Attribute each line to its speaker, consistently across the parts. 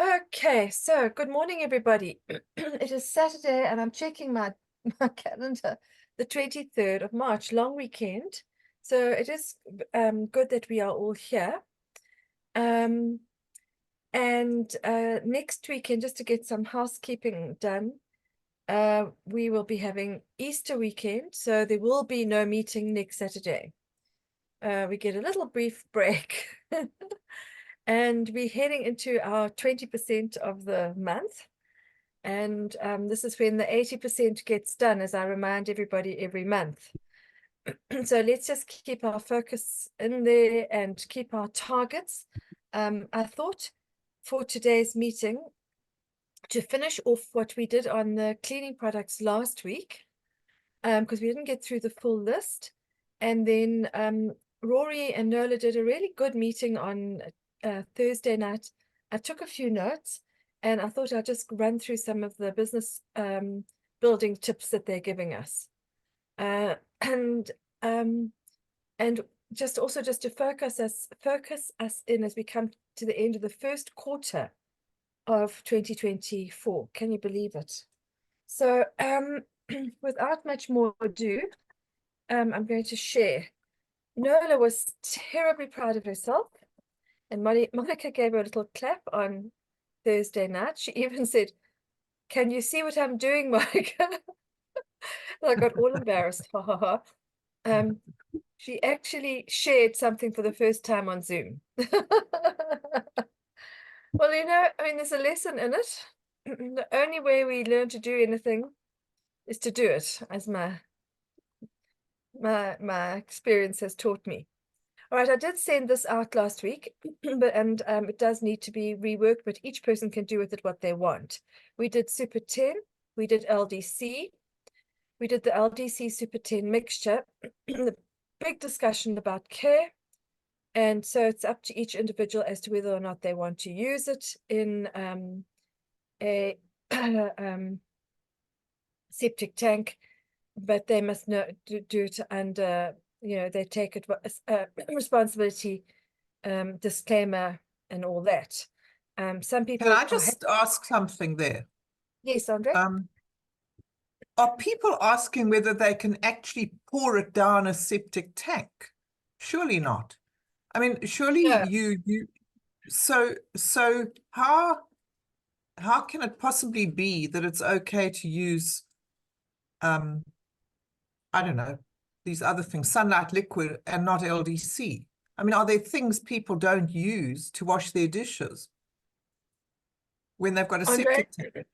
Speaker 1: Okay, so good morning, everybody. It is Saturday, and I'm checking my calendar, the 23rd of March, long weekend. So it is good that we are all here. Um, and next weekend, just to get some housekeeping done, we will be having Easter weekend, so there will be no meeting next Saturday. We get a little brief break. And we're heading into our 20% of the month. And this is when the 80% gets done, as I remind everybody every month. So let's just keep our focus in there and keep our targets. I thought for today's meeting to finish off what we did on the cleaning products last week, because we didn't get through the full list. And then Rory and Nola did a really good meeting on Thursday night. I took a few notes, and I thought I'd just run through some of the business building tips that they're giving us. And just also just to focus us in as we come to the end of the first quarter of 2024. Can you believe it? So without much more ado, I'm going to share. Nola was terribly proud of herself, and Monica gave her a little clap on Thursday night. She even said, "Can you see what I'm doing, Monica?" I got all embarrassed. Ha ha ha. She actually shared something for the first time on Zoom. Well, I mean, there's a lesson in it. The only way we learn to do anything is to do it, as my experience has taught me. All right, I did send this out last week, but it does need to be reworked, but each person can do with it what they want. We did Super 10, we did LDC, we did the LDC Super 10 mixture, the big discussion about care, and so it's up to each individual as to whether or not they want to use it in a septic tank, but they must do it under, they take it responsibility, disclaimer, and all that. Some
Speaker 2: Can
Speaker 1: people
Speaker 2: I just ask something there?
Speaker 1: Yes, Andre.
Speaker 2: Are people asking whether they can actually pour it down a septic tank? Surely not. I mean, surely
Speaker 1: No.
Speaker 2: so how can it possibly be that it's okay to use I don't know, these other things, sunlight liquid and not LDC? I mean, are there things people don't use to wash their dishes when they've got a
Speaker 1: Andre,
Speaker 2: septic tank?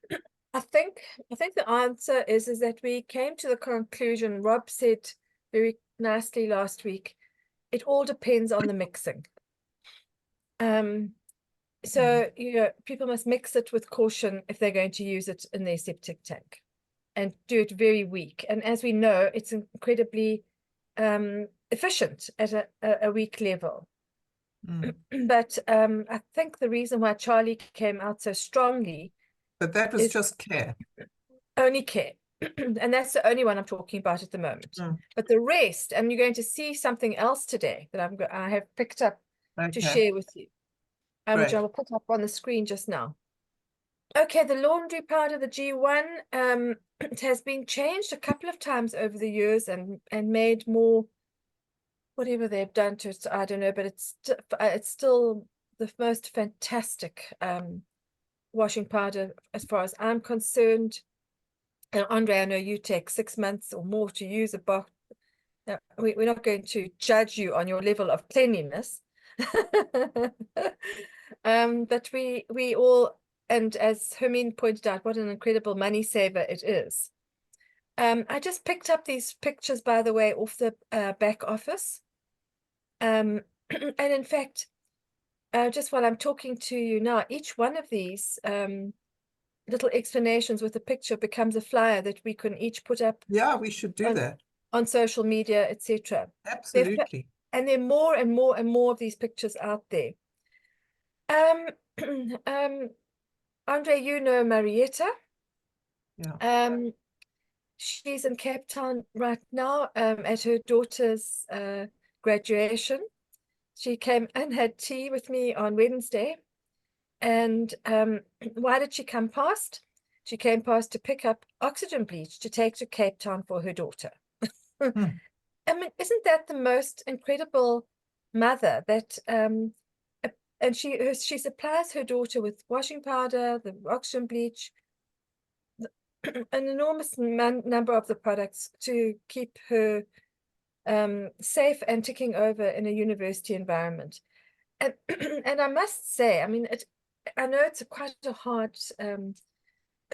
Speaker 1: I think the answer is that we came to the conclusion, Rob said very nicely last week, it all depends on the mixing. So people must mix it with caution if they're going to use it in their septic tank, and do it very weak. And as we know, it's incredibly efficient at a weak level. But I think the reason why Charlie came out so strongly,
Speaker 2: But that was just care.
Speaker 1: Only care. And that's the only one I'm talking about at the moment. But the rest, and you're going to see something else today that I have picked up to share with you, which I will put up on the screen just now. Okay, the laundry powder, the G1, it has been changed a couple of times over the years and made more, whatever they've done to it, I don't know, but it's still the most fantastic washing powder as far as I'm concerned. And Andre, I know you take 6 months or more to use a box. Now, we're not going to judge you on your level of cleanliness. But we all, and as Hermine pointed out, what an incredible money saver it is. I just picked up these pictures, by the way, off the back office. And in fact, just while I'm talking to you now, each one of these little explanations with a picture becomes a flyer that we can each put up.
Speaker 2: Yeah, we should do that
Speaker 1: on social media, etc.
Speaker 2: Absolutely.
Speaker 1: And there are more and more and more of these pictures out there. Andre, you know Marietta.
Speaker 2: Yeah.
Speaker 1: She's in Cape Town right now at her daughter's graduation. She came and had tea with me on Wednesday. And why did she come past? She came past to pick up oxygen bleach to take to Cape Town for her daughter.
Speaker 2: Hmm.
Speaker 1: I mean, isn't that the most incredible mother that and she supplies her daughter with washing powder, the oxygen bleach, an enormous number of the products to keep her safe and ticking over in a university environment. And and I must say, I mean, I know it's quite a hard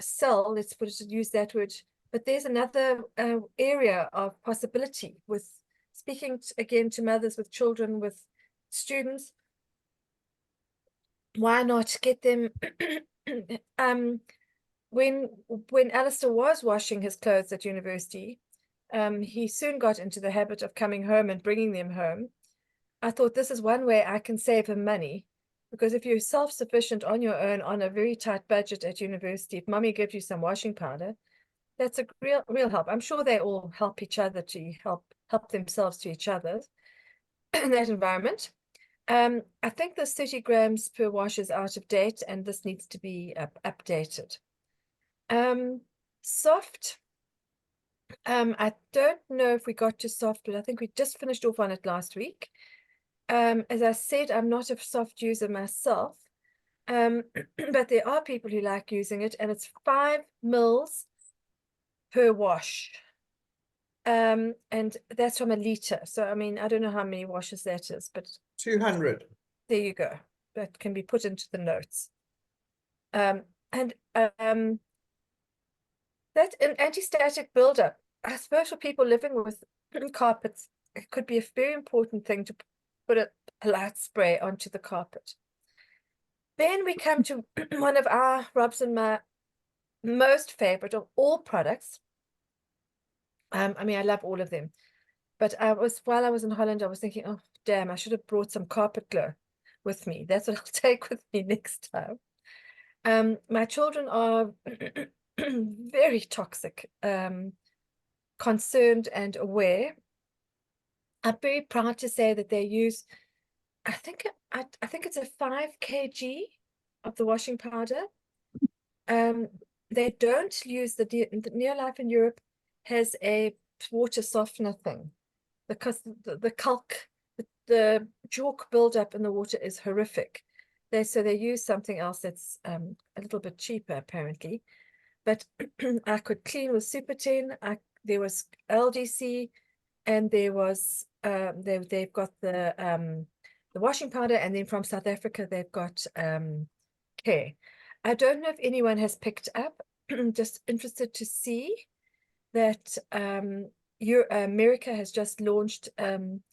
Speaker 1: sell, let's use that word, but there's another area of possibility with speaking again to mothers with children, with students. Why not get them when Alistair was washing his clothes at university, he soon got into the habit of coming home and bringing them home. I thought this is one way I can save him money, because if you're self-sufficient on your own on a very tight budget at university, if mommy gives you some washing powder, that's a real help. I'm sure they all help each other to help themselves to each other in that environment. I think this 30 grams per wash is out of date, and this needs to be updated. Soft. I don't know if we got to soft, but I think we just finished off on it last week. As I said, I'm not a soft user myself, but there are people who like using it, and it's 5 mils per wash. And that's from a liter. So, I mean, I don't know how many washes that is, but
Speaker 2: 200.
Speaker 1: there you go. That can be put into the notes. And that's an anti-static buildup. I suppose for people living with carpets, it could be a very important thing to put a light spray onto the carpet. Then we come to one of Rob's and my most favorite of all products. I mean, I love all of them, but while I was in Holland, I was thinking, oh damn, I should have brought some carpet glue with me. That's what I'll take with me next time. My children are very toxic, concerned and aware. I'm very proud to say that they use, I think it's a 5 kg of the washing powder. They don't use the Neolife in Europe has a water softener thing, because the calc, the chalk buildup in the water is horrific. So they use something else that's a little bit cheaper apparently. But I could clean with Super 10. There was LDC, and there was they've got the washing powder, and then from South Africa they've got Care. I don't know if anyone has picked up. Just interested to see that America has just launched an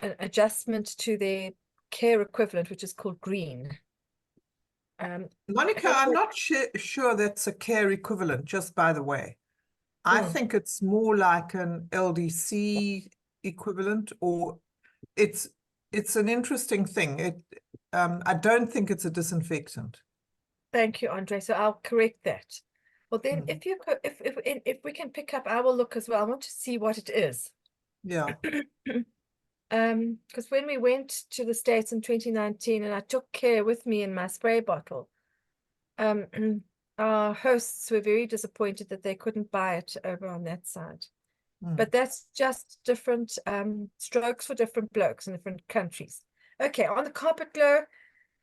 Speaker 1: adjustment to their Care equivalent, which is called Green.
Speaker 2: Monica, I'm not sure that's a Care equivalent, just by the way. I think it's more like an LDC equivalent, or it's an interesting thing. I don't think it's a disinfectant.
Speaker 1: Thank you, Andre. So I'll correct that. Well, then, if you could, if we can pick up, I will look as well. I want to see what it is.
Speaker 2: Yeah.
Speaker 1: Because when we went to the States in 2019, and I took Care with me in my spray bottle, our hosts were very disappointed that they couldn't buy it over on that side. But that's just different strokes for different blokes in different countries. Okay, on the carpet glow,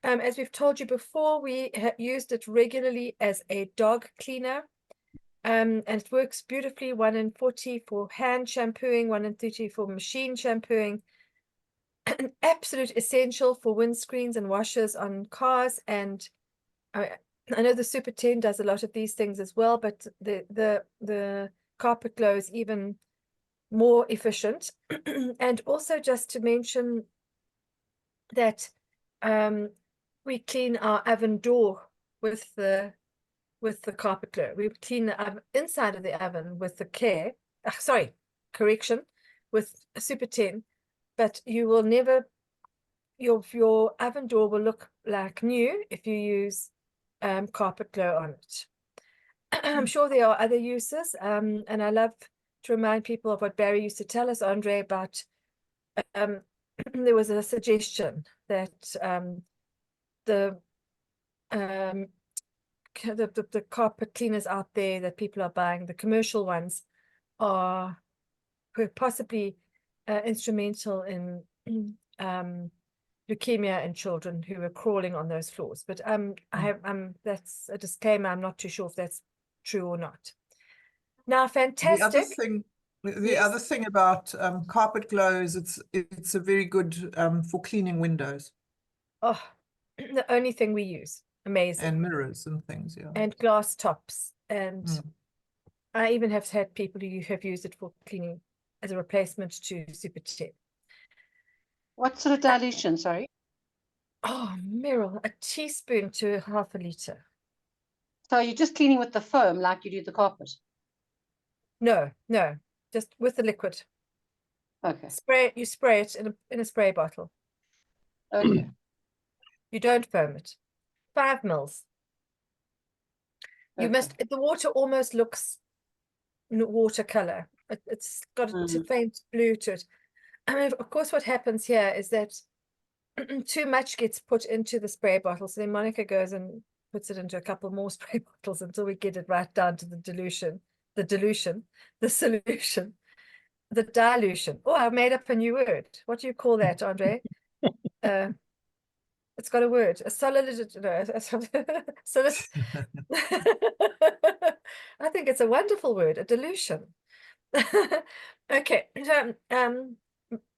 Speaker 1: as we've told you before, we used it regularly as a dog cleaner. And it works beautifully. 1 in 40 for hand shampooing, 1 in 30 for machine shampooing. An absolute essential for windscreens and washers on cars. And I know the Super 10 does a lot of these things as well, but the carpet glow is even more efficient. And also, just to mention that we clean our oven door with the carpet glow. We clean the inside of the oven with the Care. Sorry, correction, with Super 10. But you will never, your oven door will look like new if you use carpet glow on it. I'm sure there are other uses, and I love to remind people of what Barry used to tell us, Andre, about there was a suggestion that the the carpet cleaners out there that people are buying, the commercial ones, are possibly instrumental in leukemia in children who are crawling on those floors. But that's a disclaimer. I'm not too sure if that's true or not. Now, fantastic.
Speaker 2: The other thing about carpet glow is it's a very good for cleaning windows.
Speaker 1: Oh, the only thing we use. Amazing.
Speaker 2: And mirrors and things, yeah.
Speaker 1: And glass tops. And I even have had people who have used it for cleaning as a replacement to Super 10.
Speaker 3: What sort of dilution, sorry?
Speaker 1: Oh, Meryl, a teaspoon to half a liter.
Speaker 3: So you're just cleaning with the foam like you do the carpet?
Speaker 1: No, just with the liquid.
Speaker 3: Okay.
Speaker 1: You spray it in a spray bottle.
Speaker 3: Okay.
Speaker 1: You don't foam it. 5 mils. You must, the water almost looks watercolor. It's got a faint blue to it. I mean, of course, what happens here is that too much gets put into the spray bottle. So then Monica goes and puts it into a couple more spray bottles until we get it right down to the solution. Oh, I made up a new word. What do you call that, Andre? It's got a word. A solid, no, solid. I think it's a wonderful word, a dilution. Okay, so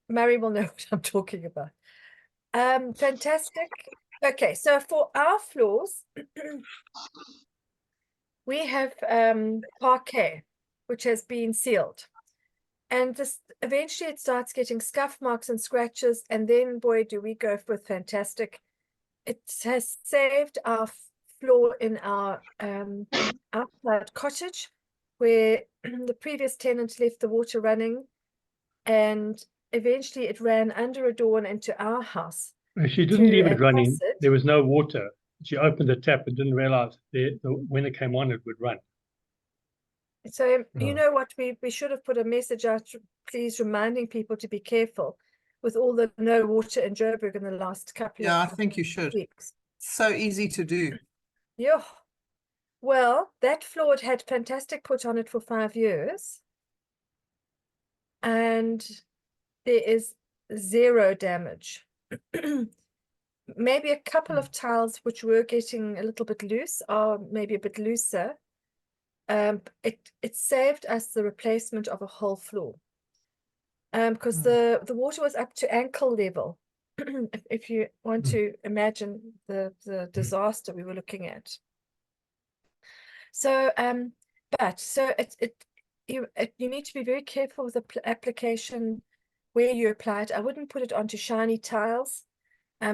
Speaker 1: Mary will know what I'm talking about. Fantastic. Okay, so for our floors, we have parquet, which has been sealed. And this eventually it starts getting scuff marks and scratches, and then boy, do we go with fantastic. It has saved our floor in our outside cottage, where the previous tenant left the water running, and eventually it ran under a door and into our house.
Speaker 4: She didn't leave it running. There was no water. She opened the tap and didn't realize when it came on, it would run.
Speaker 1: So, you know what, we should have put a message out, please, reminding people to be careful with all the no water in Joburg in the last couple of weeks.
Speaker 2: I think you should. So easy to do.
Speaker 1: Yeah. Well, that floor had fantastic put on it for 5 years. And there is 0 damage. Maybe a couple of tiles which were getting a little bit loose, or maybe a bit looser. It saved us the replacement of a whole floor. Because the water was up to ankle level. If you want to imagine the disaster we were looking at. So you need to be very careful with the application where you apply it. I wouldn't put it onto shiny tiles.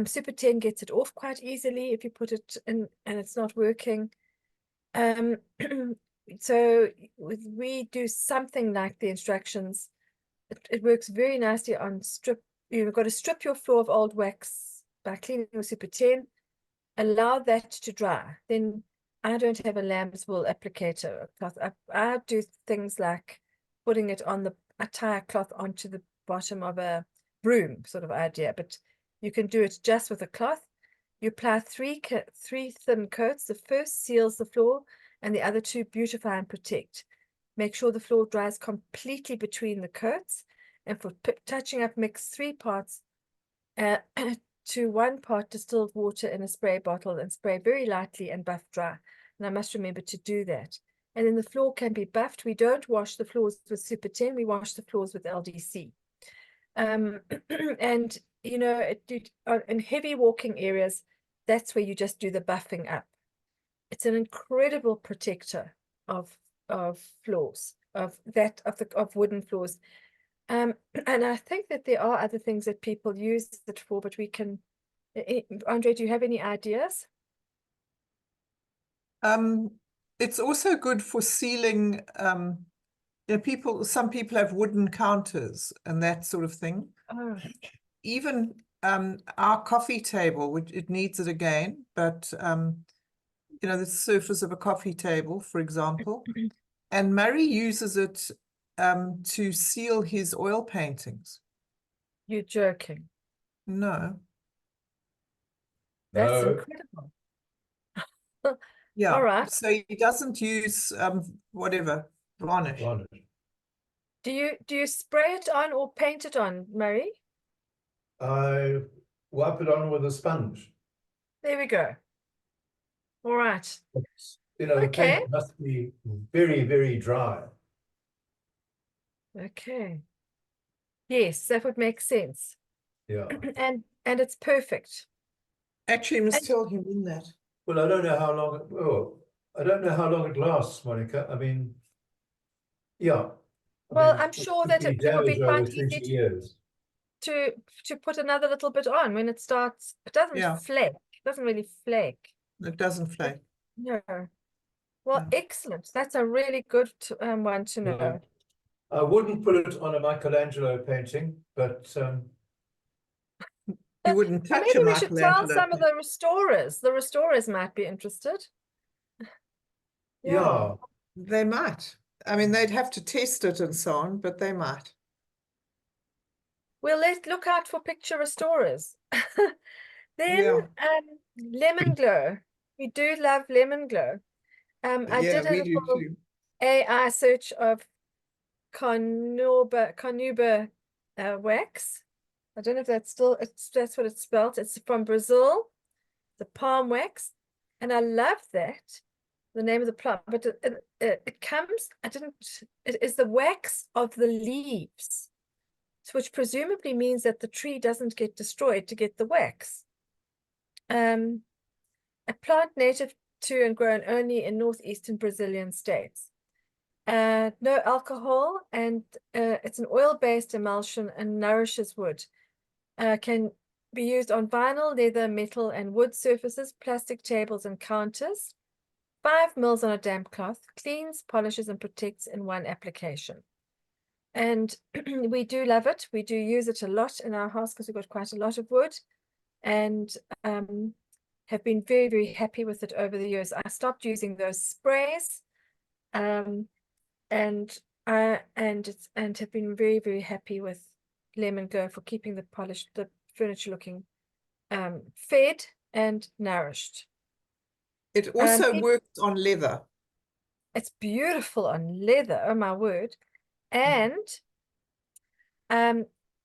Speaker 1: Super 10 gets it off quite easily if you put it in and it's not working. So we do something like the instructions. It works very nicely on strip. You've got to strip your floor of old wax by cleaning with Super 10. Allow that to dry. Then I don't have a lamb's wool applicator cloth. I do things like putting it on I tie a cloth onto the bottom of a broom sort of idea, but you can do it just with a cloth. You apply three thin coats. The first seals the floor and the other 2 beautify and protect. Make sure the floor dries completely between the coats, and for touching up, mix 3 parts to 1 part distilled water in a spray bottle and spray very lightly and buff dry. And I must remember to do that. And then the floor can be buffed. We don't wash the floors with Super 10. We wash the floors with LDC. And, you know, in heavy walking areas, that's where you just do the buffing up. It's an incredible protector of floors, of wooden floors. And I think that there are other things that people use it for, but we can. Andre, do you have any ideas?
Speaker 2: It's also good for sealing. Some people have wooden counters and that sort of thing.
Speaker 1: Oh.
Speaker 2: Even our coffee table, which it needs it again, but you know, the surface of a coffee table, for example, and Murray uses it to seal his oil paintings.
Speaker 1: You're joking.
Speaker 2: No.
Speaker 1: That's
Speaker 5: No,
Speaker 1: incredible.
Speaker 2: Yeah.
Speaker 1: All right.
Speaker 2: So he doesn't use whatever varnish.
Speaker 5: varnish.
Speaker 1: Do you spray it on or paint it on, Murray?
Speaker 5: I wipe it on with a sponge.
Speaker 1: There we go. All right.
Speaker 5: You know, the
Speaker 1: Okay.
Speaker 5: paint must be very, very dry.
Speaker 1: Okay. Yes, that would make sense.
Speaker 5: Yeah.
Speaker 1: And it's perfect.
Speaker 2: Actually, you must
Speaker 1: And-
Speaker 2: tell him in that.
Speaker 5: Well, I don't know how long it, well, I don't know how long it lasts, Monica. I mean, yeah. I
Speaker 1: Well,
Speaker 5: mean,
Speaker 1: I'm
Speaker 5: it
Speaker 1: sure
Speaker 5: could
Speaker 1: that
Speaker 5: be
Speaker 1: it would be
Speaker 5: damaged over
Speaker 1: quite
Speaker 5: 20
Speaker 1: easy
Speaker 5: years.
Speaker 1: to put another little bit on when it starts. It doesn't
Speaker 2: Yeah.
Speaker 1: flake. It doesn't really flake.
Speaker 2: It doesn't flake.
Speaker 1: No. Well,
Speaker 2: Yeah.
Speaker 1: excellent. That's a really good one to know.
Speaker 5: Yeah. I wouldn't put it on a Michelangelo painting, but
Speaker 2: You wouldn't
Speaker 1: Well,
Speaker 2: touch a
Speaker 1: maybe we should tell
Speaker 2: Michelangelo
Speaker 1: some of
Speaker 2: painting.
Speaker 1: the restorers. The restorers might be interested.
Speaker 5: yeah.
Speaker 2: They might. I mean, they'd have to test it and so on, but they might.
Speaker 1: Well, let's look out for picture restorers. Then
Speaker 2: Yeah.
Speaker 1: lemon glow. We do love lemon glow. I
Speaker 2: Yeah,
Speaker 1: did a
Speaker 2: we do
Speaker 1: little
Speaker 2: too.
Speaker 1: AI search of carnauba wax. I don't know if that's still that's what it's spelled. It's from Brazil, the palm wax, and I love that. The name of the plant, but it comes. It is the wax of the leaves, which presumably means that the tree doesn't get destroyed to get the wax. A plant native to and grown only in northeastern Brazilian states. No alcohol, and it's an oil-based emulsion and nourishes wood. Can be used on vinyl, leather, metal, and wood surfaces, plastic tables and counters. 5 mils on a damp cloth, cleans, polishes, and protects in one application. And we do love it. We do use it a lot in our house because we've got quite a lot of wood, and have been very, very happy with it over the years. I stopped using those sprays, and have been very, very happy with Lemon Glow for keeping the furniture looking fed and nourished.
Speaker 2: It also
Speaker 1: it-
Speaker 2: works on leather.
Speaker 1: It's beautiful on leather, oh my word. And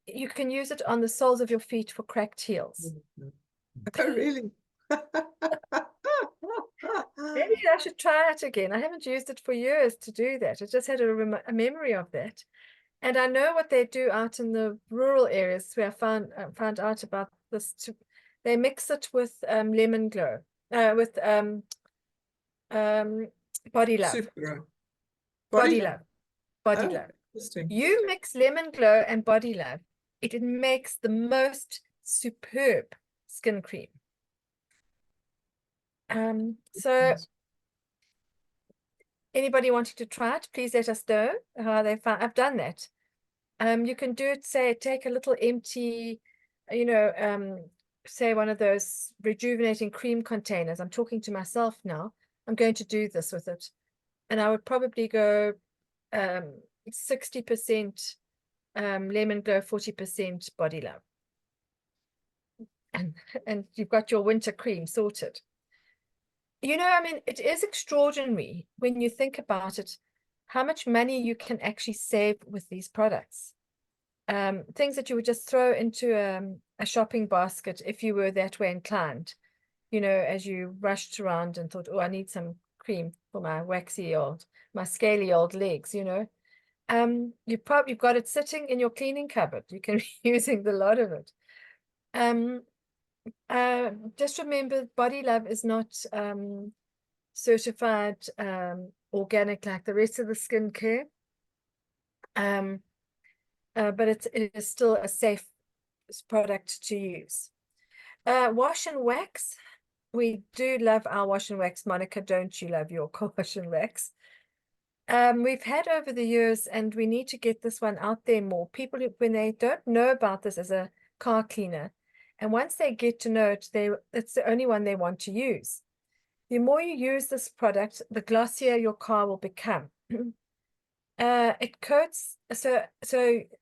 Speaker 1: you can use it on the soles of your feet for cracked heels.
Speaker 2: Oh, really?
Speaker 1: Maybe I should try it again. I haven't used it for years to do that. I just had a memory of that. And I know what they do out in the rural areas where I found out about this. They mix it with Lemon Glow, with Body Love.
Speaker 2: Super.
Speaker 1: Body Love. Body
Speaker 2: Oh,
Speaker 1: Love.
Speaker 2: interesting.
Speaker 1: You mix Lemon Glow and Body Love, it makes the most superb skin cream. So anybody wanting to try it, please let us know how they found. I've done that. You can do it, say, take a little empty, say one of those rejuvenating cream containers. I'm talking to myself now. I'm going to do this with it. And I would probably go 60% Lemon Glow, 40% Body Love. And you've got your winter cream sorted. I mean, it is extraordinary when you think about it, how much money you can actually save with these products. Things that you would just throw into a shopping basket if you were that way inclined, as you rushed around and thought, oh, I need some cream for my my scaly old legs, you've got it sitting in your cleaning cupboard. You can be using the lot of it. Just remember, Body Love is not certified organic like the rest of the skincare. But it is still a safe product to use. Wash and wax. We do love our wash and wax. Monica, don't you love your wash and wax? We've had over the years, and we need to get this one out there more. People, when they don't know about this as a car cleaner, and once they get to know it, it's the only one they want to use. The more you use this product, the glossier your car will become. It coats, so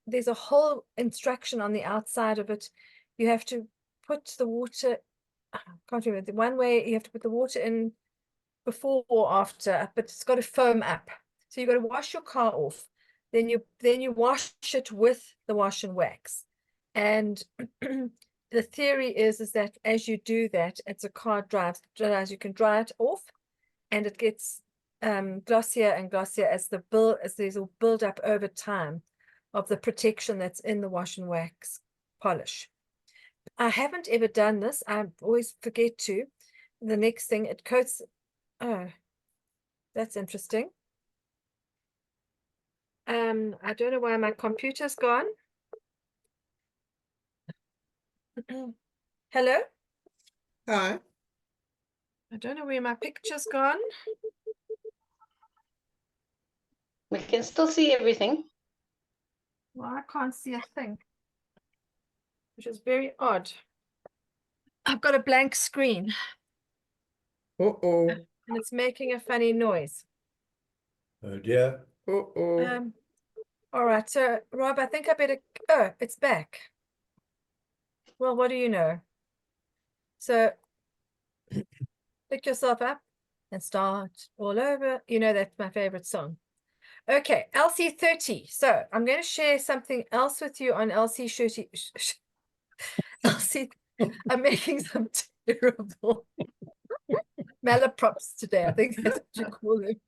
Speaker 1: there's a whole instruction on the outside of it. you have to put the water, I can't remember, the one way you have to put the water in before or after, but it's got to foam up. So you've got to wash your car off. Then you wash it with the wash and wax. And the theory is that as you do that, as the car dries, you can dry it off, and it gets glossier and glossier as these will build up over time of the protection that's in the wash and wax polish. I haven't ever done this. I always forget to. The next thing, it coats. Oh, that's interesting. I don't know why my computer's gone. Hello?
Speaker 2: Hi.
Speaker 1: I don't know where my picture's gone.
Speaker 3: We can still see everything.
Speaker 1: Well, I can't see a thing, which is very odd. I've got a blank screen
Speaker 2: Uh-oh.
Speaker 1: and it's making a funny noise.
Speaker 5: Oh dear.
Speaker 2: Uh-oh.
Speaker 1: All right, so Rob, I think I better, oh, it's back. Well, what do you know? So pick yourself up and start all over. You know, that's my favorite song. Okay, LC30. So I'm going to share something else with you on LC30. LC, I'm making some terrible malaprops today. I think that's what you call them.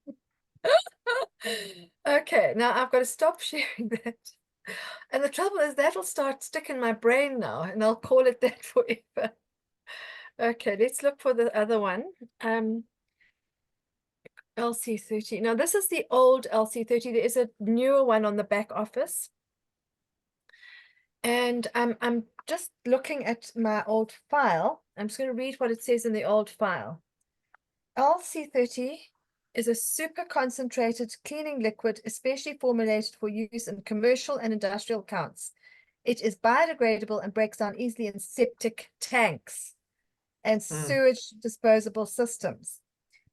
Speaker 1: Okay, now I've got to stop sharing that. And the trouble is that'll start sticking in my brain now, and I'll call it that forever. Okay, let's look for the other one. LC30. Now this is the old LC30. There is a newer one on the back office. And I'm just looking at my old file. I'm just going to read what it says in the old file. LC30 is a super concentrated cleaning liquid, especially formulated for use in commercial and industrial counts. It is biodegradable and breaks down easily in septic tanks and sewage disposable systems.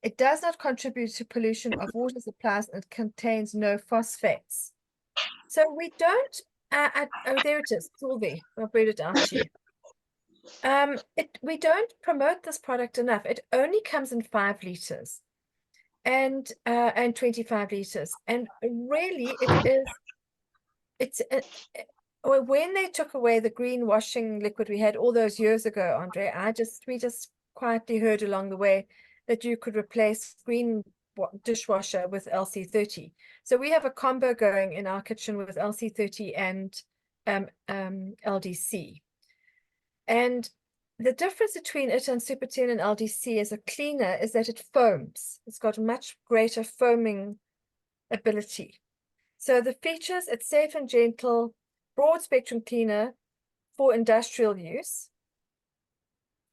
Speaker 1: It does not contribute to pollution of water supplies, and it contains no phosphates. So we don't, oh, there it is, it's all there. I'll read it out to you. We don't promote this product enough. It only comes in 5 liters and 25 liters. And really when they took away the green washing liquid we had all those years ago, Andre, we just quietly heard along the way that you could replace green dishwasher with LC30. So we have a combo going in our kitchen with LC30 and LDC. And the difference between it and Super 10 and LDC as a cleaner is that it foams. It's got much greater foaming ability. So the features, it's safe and gentle, broad spectrum cleaner for industrial use.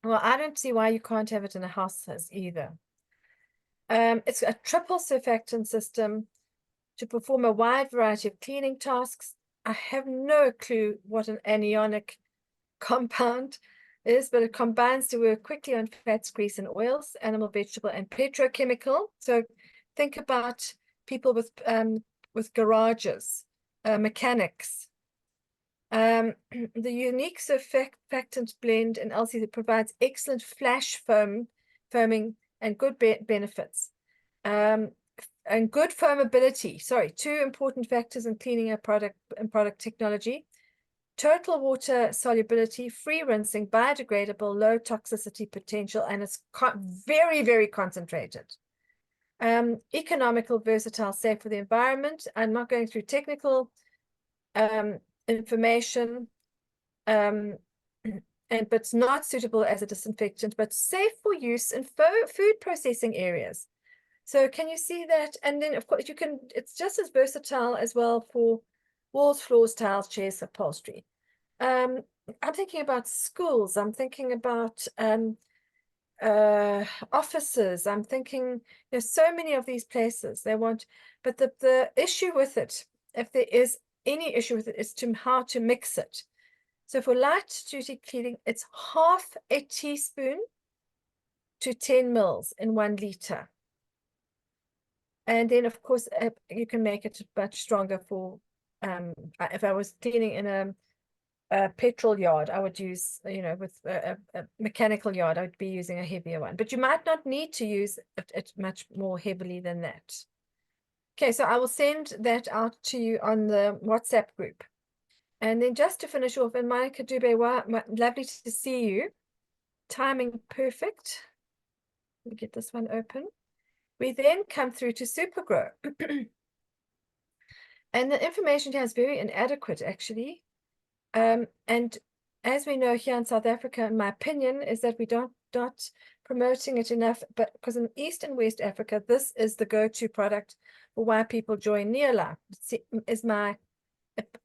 Speaker 1: Well, I don't see why you can't have it in a house either. It's a triple surfactant system to perform a wide variety of cleaning tasks. I have no clue what an anionic compound is, but it combines to work quickly on fats, grease, and oils, animal, vegetable, and petrochemical. So think about people with garages, mechanics. The unique surfactant blend in LC provides excellent flash foaming and good benefits. And good foamability. Sorry, 2 important factors in cleaning a product and product technology. Total water solubility, free rinsing, biodegradable, low toxicity potential, and it's very, very concentrated. Economical, versatile, safe for the environment. I'm not going through technical information, but it's not suitable as a disinfectant, but safe for use in food processing areas. So can you see that? And then of course it's just as versatile as well for walls, floors, tiles, chairs, upholstery. I'm thinking about schools. I'm thinking about offices. I'm thinking there's so many of these places they want, but the issue with it, if there is any issue with it, is how to mix it. So for light duty cleaning, it's half a teaspoon to 10 mils in 1 liter. And then, of course, you can make it much stronger for, if I was cleaning in a petrol yard, I would use, with a mechanical yard, I would be using a heavier one. But you might not need to use it much more heavily than that. Okay, so I will send that out to you on the WhatsApp group. And then just to finish off, and Monica Dube, lovely to see you. Timing perfect. Let me get this one open. We then come through to Supergrow. And the information here is very inadequate, actually. And as we know here in South Africa, in my opinion, is that we not promoting it enough, but because in East and West Africa, this is the go-to product for why people join Neolife, is my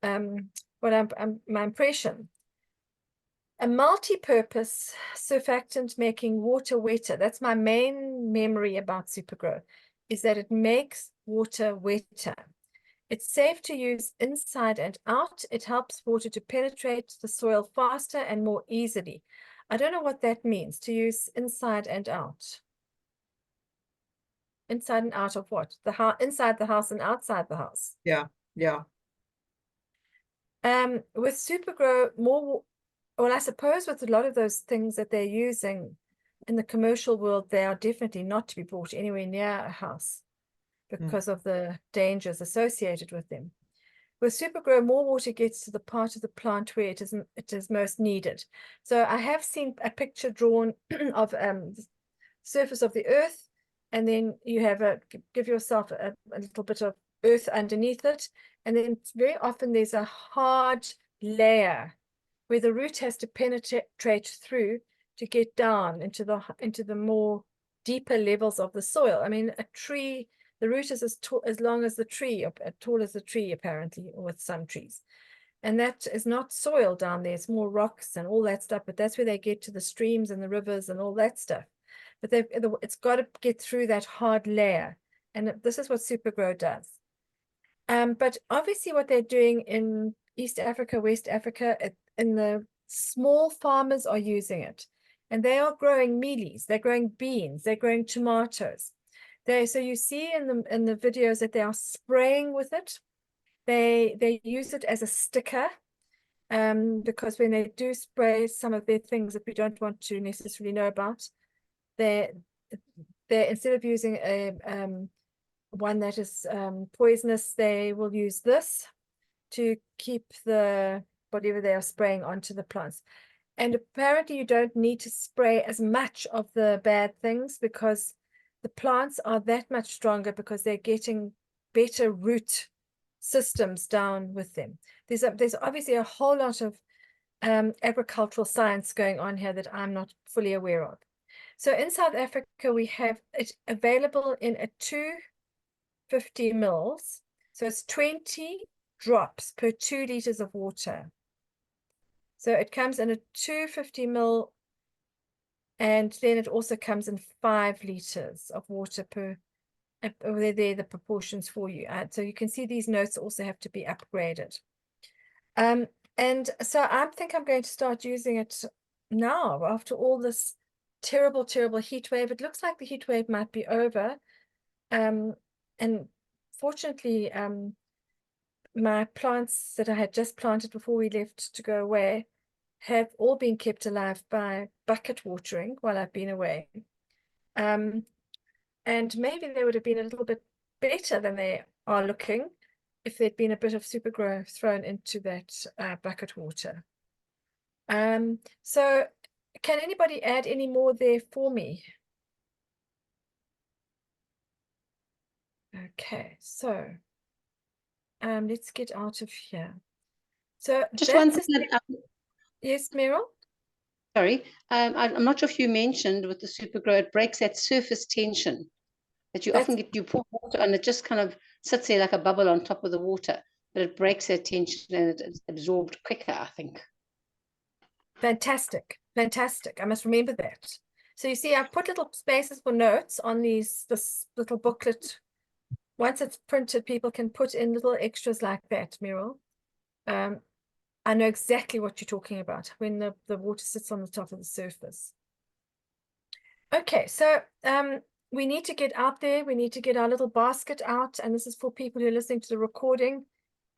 Speaker 1: my impression. A multi-purpose surfactant making water wetter. That's my main memory about Supergrow, is that it makes water wetter. It's safe to use inside and out. It helps water to penetrate the soil faster and more easily. I don't know what that means, to use inside and out. Inside and out of what? Inside the house and outside the house.
Speaker 2: Yeah, yeah.
Speaker 1: With Supergrow, well, I suppose with a lot of those things that they're using in the commercial world, they are definitely not to be brought anywhere near a house because of the dangers associated with them. With Supergrow, more water gets to the part of the plant where it is most needed. So I have seen a picture drawn of the surface of the earth, and then you have give yourself a little bit of earth underneath it, and then very often there's a hard layer where the root has to penetrate through to get down into the more deeper levels of the soil. I mean, a tree, the root is as long as the tree, or as tall as the tree, apparently, with some trees. And that is not soil down there. It's more rocks and all that stuff. But that's where they get to the streams and the rivers and all that stuff. But it's got to get through that hard layer. And this is what Supergrow does. But obviously what they're doing in East Africa, West Africa, in the small farmers are using it. And they are growing mealies, they're growing beans, they're growing tomatoes. So you see in the videos that they are spraying with it. They use it as a sticker, because when they do spray some of their things that we don't want to necessarily know about, they instead of using a one that is poisonous, they will use this to keep whatever they are spraying onto the plants. And apparently you don't need to spray as much of the bad things, because the plants are that much stronger because they're getting better root systems down with them. There's obviously a whole lot of agricultural science going on here that I'm not fully aware of. So in South Africa, we have it available in a 250 mils. So it's 20 drops per 2 liters of water. So it comes in a 250 ml, and then it also comes in 5 liters of water per. They're the proportions for you. So you can see these notes also have to be upgraded. And so I think I'm going to start using it now after all this terrible heat wave. It looks like the heat wave might be over. And fortunately, my plants that I had just planted before we left to go away have all been kept alive by bucket watering while I've been away. And maybe they would have been a little bit better than they are looking if there'd been a bit of Supergrow thrown into that bucket water. So can anybody add any more there for me? Okay, so let's get out of here. So
Speaker 3: Just one thing that,
Speaker 1: yes, Meryl?
Speaker 3: sorry, I'm not sure if you mentioned with the Supergrow, it breaks that surface tension that you often get. You pour water and it just kind of sits there like a bubble on top of the water, but it breaks that tension and it's absorbed quicker, I think.
Speaker 1: Fantastic. I must remember that. So you see, I've put little spaces for notes on this little booklet. Once it's printed, people can put in little extras like that, Meryl. I know exactly what you're talking about when the water sits on the top of the surface. Okay, so we need to get out there. We need to get our little basket out. And this is for people who are listening to the recording.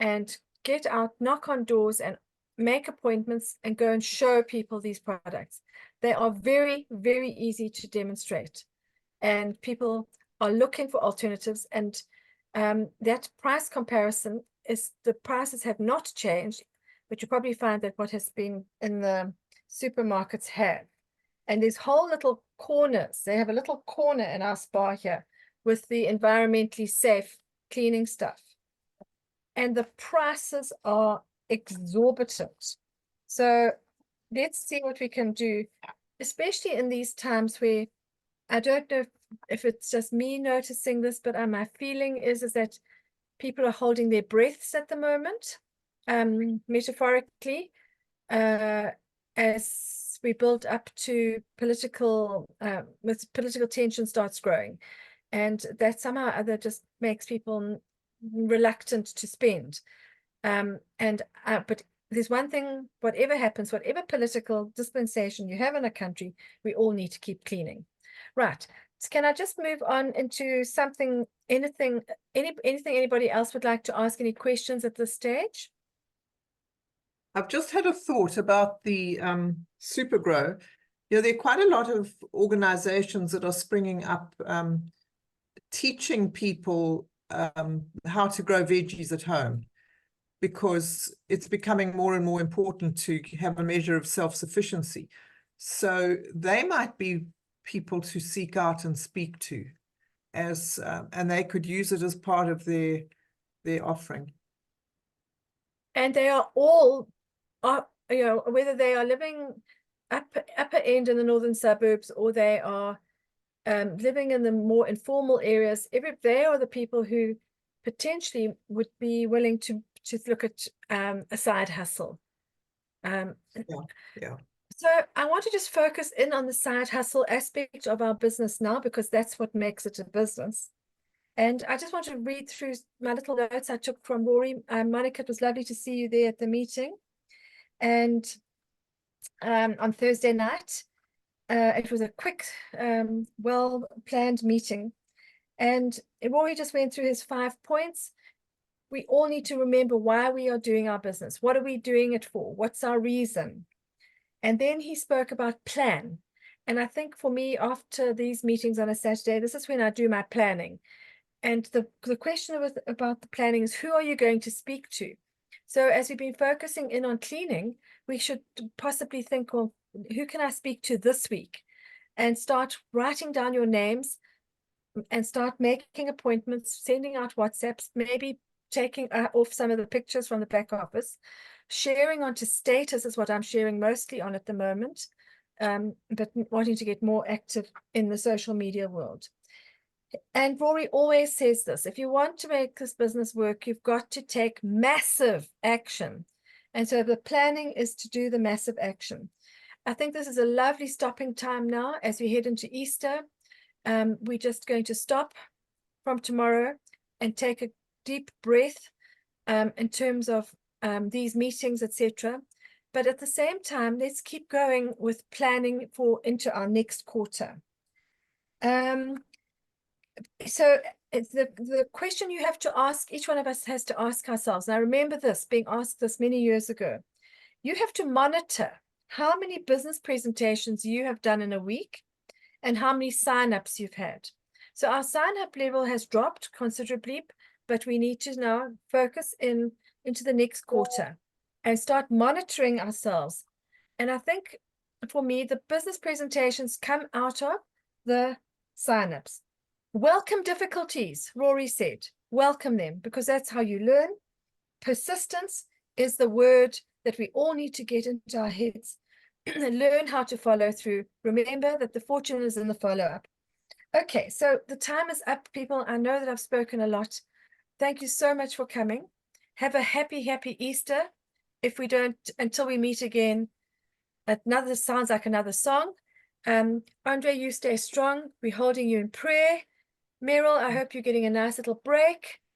Speaker 1: And get out, knock on doors and make appointments and go and show people these products. They are very, very easy to demonstrate, and people are looking for alternatives, and that price comparison is, the prices have not changed, but you probably find that what has been in the supermarkets have. And there's whole little corners. They have a little corner in our spa here with the environmentally safe cleaning stuff. And the prices are exorbitant. So let's see what we can do, especially in these times where I don't know if it's just me noticing this, but my feeling is that people are holding their breaths at the moment, metaphorically, as we build up to political tension starts growing, and that somehow or other just makes people reluctant to spend. But there's one thing: whatever happens, whatever political dispensation you have in a country, we all need to keep cleaning. Right. So can I just move on into something, anything anybody else would like to ask, any questions at this stage?
Speaker 2: I've just had a thought about the Supergrow. You know, there are quite a lot of organizations that are springing up teaching people how to grow veggies at home, because it's becoming more and more important to have a measure of self-sufficiency. So they might be people to seek out and speak to, as and they could use it as part of their offering.
Speaker 1: And they are all, you know, whether they are living upper end in the northern suburbs, or they are living in the more informal areas, they are the people who potentially would be willing to look at a side hustle.
Speaker 2: Yeah.
Speaker 1: So I want to just focus in on the side hustle aspect of our business now, because that's what makes it a business. And I just want to read through my little notes I took from Rory. Monica, it was lovely to see you there at the meeting. And on Thursday night, it was a quick, well-planned meeting. And Rory just went through his 5 points. We all need to remember why we are doing our business. What are we doing it for? What's our reason? And then he spoke about plan. And I think for me, after these meetings on a Saturday, this is when I do my planning. And the question about the planning is, who are you going to speak to? So as we've been focusing in on cleaning, we should possibly think of, who can I speak to this week? And start writing down your names and start making appointments, sending out WhatsApps, maybe taking off some of the pictures from the back office. Sharing onto status is what I'm sharing mostly on at the moment, but wanting to get more active in the social media world. And Rory always says this: if you want to make this business work, you've got to take massive action. And so the planning is to do the massive action. I think this is a lovely stopping time now as we head into Easter. We're just going to stop from tomorrow and take a deep breath in terms of these meetings, etc. But at the same time, let's keep going with planning for into our next quarter. So it's the question you have to ask, each one of us has to ask ourselves. And I remember this being asked this many years ago. You have to monitor how many business presentations you have done in a week and how many signups you've had. So our sign-up level has dropped considerably, but we need to now focus into the next quarter and start monitoring ourselves. And I think for me, the business presentations come out of the signups. Welcome difficulties, Rory said. Welcome them, because that's how you learn. Persistence is the word that we all need to get into our heads and learn how to follow through. Remember that the fortune is in the follow-up. Okay, so the time is up, people. I know that I've spoken a lot. Thank you so much for coming. Have a happy, happy Easter. If we don't, until we meet again, another sounds like another song. Andre, you stay strong. We're holding you in prayer. Meryl, I hope you're getting a nice little break.